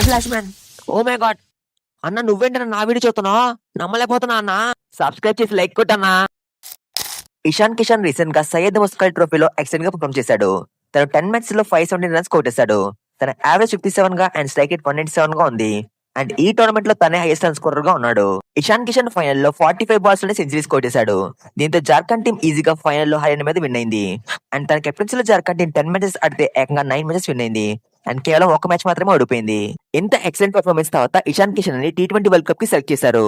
Flash man, oh my god అన్న, నువ్వేంటన్నా నా వీడియో చూస్తున్నావు? నమ్మలేకపోతున్నా అన్న. సబ్స్క్రైబ్ చేసి లైక్ కొట్టన్నా. ఇషాన్ కిషన్ రీసెంట్ గా సయ్యద్ ముస్కల్ ట్రోఫీలో ఎక్సలెంట్ గా పర్ఫామ్ చేశాడు. తను 10 మ్యాచెస్ లో 517 రన్స్ కొట్టేశాడు. తన యావరేజ్ 57 గా అండ్ స్ట్రైక్ రేట్ 197 గా ఉంది. అండ్ ఈ టోర్నమెంట్ లో తనే హైయెస్ట్ రన్ స్కోరర్ గా ఉన్నాడు. ఇషాన్ కిషన్ ఫైనల్ లో 45 బాల్స్ లోనే సెంచరీస్ కొట్టేశాడు. దీంతో జార్ఖండ్ టీం ఈజీగా ఫైనల్ లో హర్యానా మీద విన్ అయింది. అండ్ తన కెప్టెన్సీలో జార్ఖండ్ టీం 10 మ్యాచెస్ ఆడితే ఏకంగా 9 మ్యాచెస్ విన్ అయింది. అండ్ కేవలం ఒక మ్యాచ్ మాత్రమే ఓడిపోయింది. ఇంత ఎక్సలెంట్ పర్ఫార్మెన్స్ తర్వాత ఇషాన్ కిషన్ ని T20 వరల్డ్ కప్ కి సెలెక్ట్ చేశారు.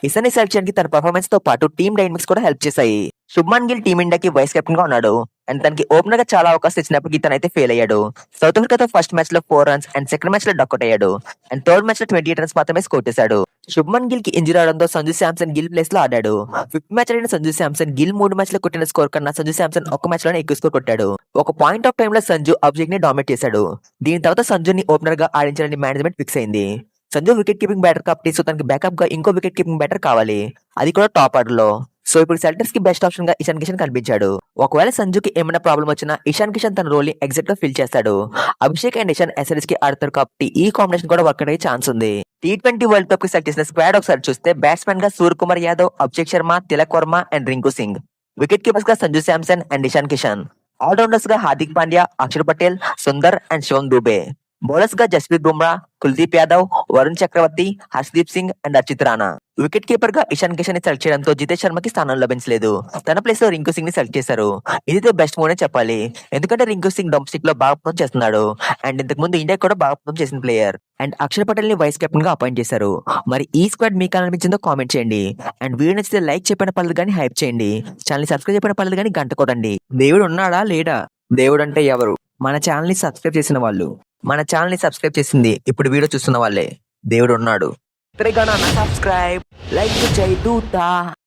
ఇషాన్ ని సెలెక్ట్ చేయడానికి తన పర్ఫార్మెన్స్ తో పాటు టీమ్ డైనమిక్స్ కూడా హెల్ప్ చేశాయి. శుభ్మన్ గిల్ టీమిండియాకి వైస్ కెప్టెన్ గా ఉన్నాడు. అండ్ తనకి ఓపెనర్ గా చాలా అవకాశం ఇచ్చినప్పటికీ తనైతే ఫెయిల్ అయ్యాడు. సౌత్ ఆఫ్రికాతో ఫస్ట్ మ్యాచ్ లో 4 రన్స్ అండ్ సెకండ్ మ్యాచ్ లో డక్అట్ అయ్యాడు. అండ్ థర్డ్ మ్యాచ్ లో 28 రన్స్ మాత్రమే స్కోర్ చేశాడు. శుభ్మన్ గిల్ కి ఇంజరీ అవడంతో సంజు శాంసన్ గిల్ ప్లేస్ లో ఆడాడు. ఫిఫ్త్ మ్యాచ్ అయిన సంజు శాంసన్ గిల్ 3 మ్యాచ్ లో కొట్టిన స్కోర్ కన్నా సంజు శాంసన్ ఒక మ్యాచ్ లోనే ఎక్కువ స్కోర్ కొట్టాడు. ఒక పాయింట్ ఆఫ్ టైమ్ లో సంజు అబ్జెక్ట్ ని డామినేట్ చేశాడు. దీని తర్వాత సంజుని ఓపెనర్ గా ఆడించాలని మేనేజ్మెంట్ ఫిక్స్ అయింది. సంజు వికెట్ కీపింగ్ బ్యాటర్ కాబట్టి సో తనకి బ్యాకప్ గా ఇంకో వికెట్ కీపింగ్ బ్యాటర్ కావాలి, అది కూడా టాప్ ఆర్డర్ లో. సో ఇప్పుడు సెలెక్టర్స్ కి బెస్ట్ ఆప్షన్ గా ఇషాన్ కిషన్ కనిపించాడు. ఒకవేళ సంజుకి ఏమైనా ప్రాబ్లం వచ్చినా ఇషాన్ కిషన్ తన రోల్ ని ఎగ్జాక్ట్ గా ఫిల్ చేస్తాడు. అభిషేక్ అండ్ ఇషాన్ ఎస్ఆర్ఎస్ కి ఆడతారు కాబట్టి ఈ కాంబినేషన్ కూడా వర్క్ అయ్యే ఛాన్స్ ఉంది. T20 వరల్డ్ కప్ కి సెలెక్ట్ చేసిన స్క్వాడ్ ఒకసారి చూస్తే బ్యాట్స్మెన్ గా Suryakumar Yadav, Abhishek Sharma, Tilak Varma and Rinku Singh. Wicket keepers గా సంజు శాంసన్ అండ్ ఇషాన్ కిషన్. ఆల్రౌండర్స్ గా హార్దిక్ పాండ్యా, అక్షర్ పటేల్, సుందర్ అండ్ శివం దూబే. బౌలర్స్ గా Jasprit Bumrah, Kuldeep Yadav, Varun Chakravarthy, Harshdeep Singh and Archit Rana. Wicket keeper గా ఇషాన్ కిషన్ ని సెలెక్ట్ చేయడంతో జితేష్ శర్మకి స్థానం లభించలేదు. తన ప్లేస్ లో రింకు సింగ్ ని సెలెక్ట్ చేశారు. ఇది బెస్ట్ మూవ్ చెప్పాలి, ఎందుకంటే రింకు సింగ్ డొమెస్టిక్ లో బాగా పర్ఫామ్ చేస్తున్నాడు. అండ్ ఇంతకు ముందు ఇండియా కూడా బాగా పర్ఫామ్ చేసిన ప్లేయర్. అండ్ అక్షర్ పటేల్ ని వైస్ కెప్టెన్ గా అపాయింట్ చేశారు. మరి ఈ స్క్వాడ్ మీకు అనిపించిందో కామెంట్ చేయండి. అండ్ వీడియో నచ్చితే లైక్ చెప్పిన పర్లేదు కానీ హైప్ చేయండి. ఛానల్ సబ్స్క్రైబ్ చెప్పిన పర్లేదు కానీ గంట కొట్టండి. దేవుడు ఉన్నాడా లేడా? దేవుడు అంటే ఎవరు? మన ఛానల్ ని సబ్స్క్రైబ్ చేసిన వాళ్ళు. మన ఛానల్ ని సబ్స్క్రైబ్ చేసింది ఇప్పుడు వీడియో చూస్తున్న వాళ్ళే. దేవుడు ఉన్నాడు. సబ్స్క్రైబ్ లైక్ చేయి దూతా.